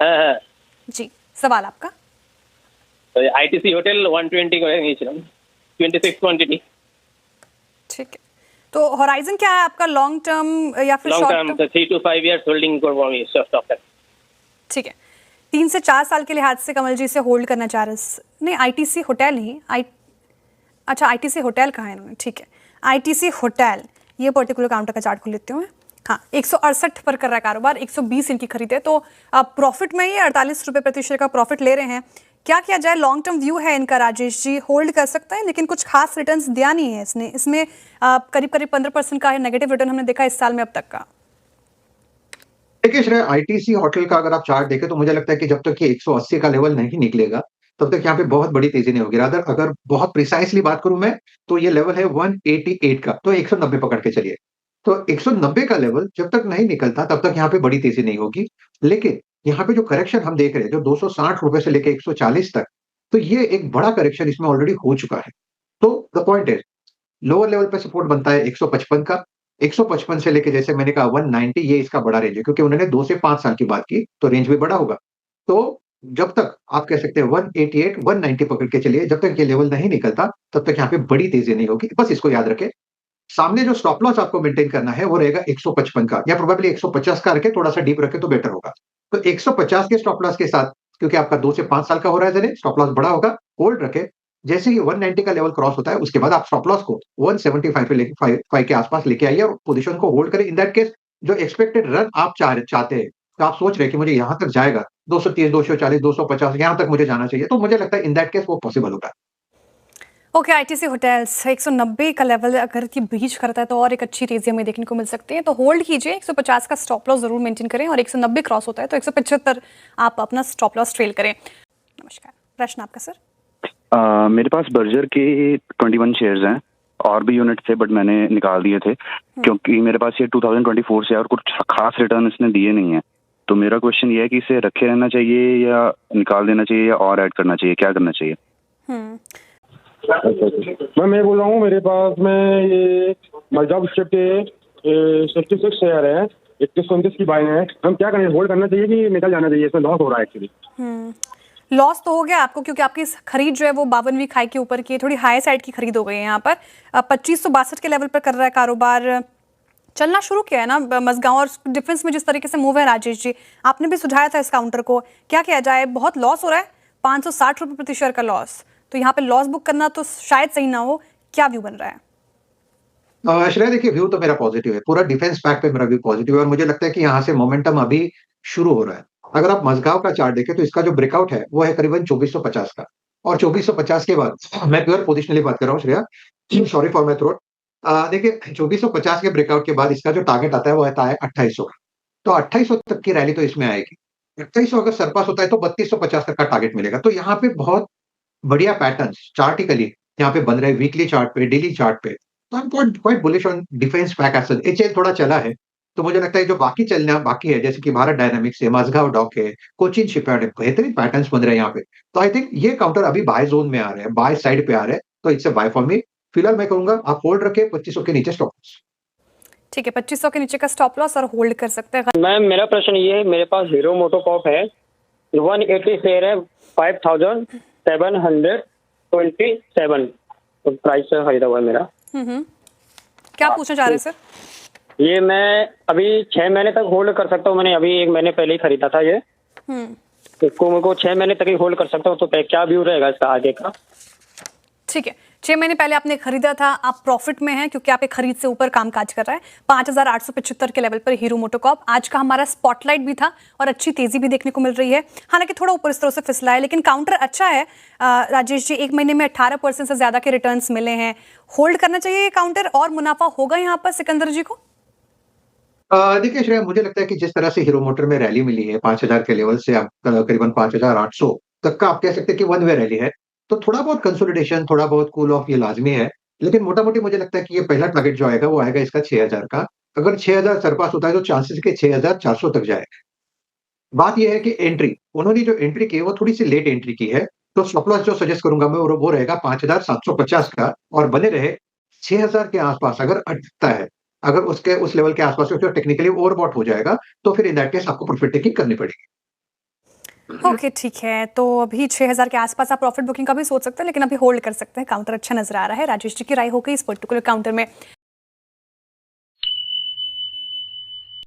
হ্যাঁ হ্যাঁ। जी, सवाल आपका। तो आईटीसी होटल 120 করে নিয়েছিলাম 26 কোয়ান্টিটি। ठीक है, तो होराइजन क्या है आपका, लॉन्ग टर्म या फिर long short term term? 3 to 5 years holding করব আমি স্টক টা। ठीक है, 3 से 4 साल के लिहाज से कमल जी इसे होल्ड करना चाह रहे नहीं, आईटीसी होटल ही अच्छा आईटीसी होटल कहा है इन्होंने, ठीक है, आईटीसी होटल, ये पर्टिकुलर काउंटर का चार्ट खोल लेती हूँ मैं। हाँ, 168 पर कर रहा है कारोबार, 120 इनकी खरीद है, तो आप प्रॉफिट में ही 48 रुपये प्रति शेयर का प्रॉफिट ले रहे हैं। क्या किया जाए, लॉन्ग टर्म व्यू है इनका राजेश जी, होल्ड कर सकता है, लेकिन कुछ खास रिटर्न्स दिया नहीं है इसने, इसमें करीब करीब 15% का नेगेटिव रिटर्न हमने देखा इस साल में अब तक का। देखिए श्रेय, आईटीसी होटल का अगर आप चार्ट देखें तो मुझे लगता है कि जब तक ये 180 का लेवल नहीं निकलेगा तब तक यहाँ पे बहुत बड़ी तेजी नहीं होगी। रादर अगर बहुत प्रिसाइसली बात करूं मैं, तो ये लेवल है 188 का, तो 190 पकड़ के चलिए। तो 190 का लेवल जब तक नहीं निकलता तब तक यहाँ पे बड़ी तेजी नहीं होगी। लेकिन यहाँ पे जो करेक्शन हम देख रहे हैं, जो 260 रुपए से लेकर 140 तक, तो ये एक बड़ा करेक्शन इसमें ऑलरेडी हो चुका है। तो the point is, lower level पे सपोर्ट बनता है 155 का, 155 से लेके जैसे मैंने कहा 190, ये इसका बड़ा रेंज है, क्योंकि उन्होंने 2 से 5 साल की बात की, तो रेंज भी बड़ा होगा। तो जब तक आप कह सकते हैं 188, 190 पकड़ के चलिए, जब तक ये लेवल नहीं निकलता तब तक यहाँ पे बड़ी तेजी नहीं होगी। बस इसको याद रखें। सामने जो स्टॉप लॉस आपको मेंटेन करना है वो रहेगा 155 का, या प्रोबेबली 150 का रखे, थोड़ा सा डीप रखे तो बेटर होगा। तो 150 के स्टॉप लॉस के साथ, क्योंकि आपका 2 से 5 साल का हो रहा है, स्टॉप लॉस बड़ा होगा, होल्ड रखे। जैसे ही 190 का लेवल क्रॉस होता है, उसके बाद आप स्टॉप लॉस को 175 पे लेके 5 के आसपास लेके आइए और पोजीशन को होल्ड करें। इन दैट केस, जो एक्सपेक्टेड रन आप चाहते हैं, तो आप सोच रहे हैं कि मुझे यहां तक जाएगा 230, 240, 250, यहां तक मुझे जाना चाहिए, तो मुझे लगता है इन दैट केस वो पॉसिबल होगा। ओके, आईटीसी होटल्स 190 का लेवल अगर की ब्रीच करता है तो और एक अच्छी तेजी हमें देखने को मिल सकती है, तो होल्ड कीजिए, 150 का स्टॉप लॉस जरूर मेंटेन करें, और 190 क्रॉस होता है तो 175 आप अपना स्टॉप लॉस ट्रेल करें। नमस्कार, प्रश्न आपका सर। मेरे पास बर्जर के 21 शेयर्स हैं, और भी यूनिट थे बट मैंने निकाल दिए थे क्योंकि मेरे पास ये 2024 से और कुछ खास रिटर्न इसने दिए नहीं है। तो मेरा क्वेश्चन ये है कि इसे रखे रहना चाहिए या निकाल देना चाहिए या और ऐड करना चाहिए, क्या करना चाहिए? मैं बोल रहा हूँ, मेरे पास में ये मजदूर स्टेप के 66 शेयर है, 2129 की बाइंग है। हम क्या करें, होल्ड करना चाहिए कि निकल जाना चाहिए? इसमें लॉस हो रहा है एक्चुअली। लॉस तो हो गया आपको, क्योंकि आपकी खरीद जो है वो 52 वीक हाई के ऊपर की, थोड़ी हाई साइड की खरीद हो गई है। यहाँ पर 2562 के लेवल पर कर रहा है कारोबार, चलना शुरू किया है ना मजगांव, और डिफेंस में जिस तरीके से मूव है राजेश जी, आपने भी सुझाया था इस काउंटर को, क्या किया जाए? बहुत लॉस हो रहा है, 560 रुपये प्रति शेयर का लॉस, तो यहाँ पे लॉस बुक करना तो शायद सही ना हो, क्या व्यू बन रहा है? श्रेया देखिए, व्यू तो मेरा पॉजिटिव है, पूरा डिफेंस पैक पे मेरा व्यू पॉजिटिव है, और मुझे लगता है कि यहाँ से मोमेंटम अभी शुरू हो रहा है। अगर आप मजगांव का चार्ट देखें तो इसका जो ब्रेकआउट है वो है करीबन 2450 का, और 2450 के बाद मैं प्योर पोजिशनली बात कर रहा हूँ Shreya, sorry for my throat. देखिए 2450 के ब्रेकआउट के बाद इसका जो टारगेट आता है वो आता है 2800 का, तो 2800 तक की रैली तो इसमें आएगी। 2800 अगर सरपास होता है तो 3250 तक का टारगेट मिलेगा। तो यहाँ पे बहुत बढ़िया पैटर्न्स चार्टिकली यहाँ पे बन रहे हैं, वीकली चार्ट पे, डेली चार्ट पे। तो I am quite bullish on defence pack as such. HL थोड़ा चला है, तो मुझे लगता है जो बाकी चलना बाकी है, जैसे कि भारत डायनामिक्स है, माझगांव डॉक है, कोचिन शिपयार्ड है, बेहतरीन पैटर्न्स बन रहे हैं यहाँ पे। तो आई थिंक ये काउंटर अभी बाय जोन में आ रहे हैं, बाय साइड पे आ रहे हैं, तो it's a buy for me. फिलहाल मैं कहूंगा आप होल्ड रखें, 2500 के नीचे स्टॉप लॉस। ठीक है, 2500 के नीचे का स्टॉप लॉस और होल्ड कर सकते हैं। मैम मेरा प्रश्न ये है, मेरे पास हीरो मोटोकॉर्प है, 180 शेयर है, 5727 प्राइस से खरीदा हुआ है मेरा। क्या पूछना चाह रहे हैं सर? ये मैं अभी 6 महीने तक होल्ड कर सकता हूँ, मैंने अभी 1 महीने पहले ही खरीदा था ये, इसको मेरे को 6 महीने तक ही होल्ड कर सकता हूँ, तो क्या व्यू रहेगा इसका आगे का? ठीक है, 6 महीने पहले आपने खरीदा था, आप प्रॉफिट में हैं क्योंकि आप एक खरीद से ऊपर कामकाज कर रहा है। 5875 के लेवल पर हीरो मोटोकॉर्प आज का हमारा स्पॉटलाइट भी था, और अच्छी तेजी भी देखने को मिल रही है, हालांकि थोड़ा ऊपर इस तरह से फिसला है, लेकिन काउंटर अच्छा है। राजेश जी, 1 महीने में 18% से ज्यादा के रिटर्न्स मिले हैं, होल्ड करना चाहिए ये काउंटर, और मुनाफा होगा यहाँ पर सिकंदर जी को? देखिए श्रेया, मुझे लगता है कि जिस तरह से हीरो मोटर में रैली मिली है 5000 के लेवल से आप करीबन 5800 तक का, आप कह सकते हैं कि वन वे रैली है, तो थोड़ा बहुत कंसोलिडेशन, थोड़ा बहुत कूल ऑफ ये लाजमी है। लेकिन मोटा मोटी मुझे लगता है कि ये पहला टारगेट जो आएगा वो आएगा इसका 6000 का। अगर 6000 सरपास होता है तो चांसेस के 6400 तक जाए। बात यह है कि एंट्री, उन्होंने जो एंट्री की है वो थोड़ी सी लेट एंट्री की है, तो स्टॉप लॉस जो सजेस्ट करूंगा मैं वो रहेगा 5750 का, और बने रहे 6000 के आसपास। अगर अटकता है, अगर उसके उस लेवल के आसपास टेक्निकली ओवरबॉट हो जाएगा, तो फिर इन दैट केस आपको प्रॉफिट टेकिंग करनी पड़ेगी। ओके ठीक है, तो अभी 6000 के आसपास आप प्रॉफिट बुकिंग का भी सोच सकते हैं, लेकिन अभी होल्ड कर सकते हैं। काउंटर अच्छा नजर आ रहा है। राजेश जी की राय हो गई इस पर्टिकुलर काउंटर में।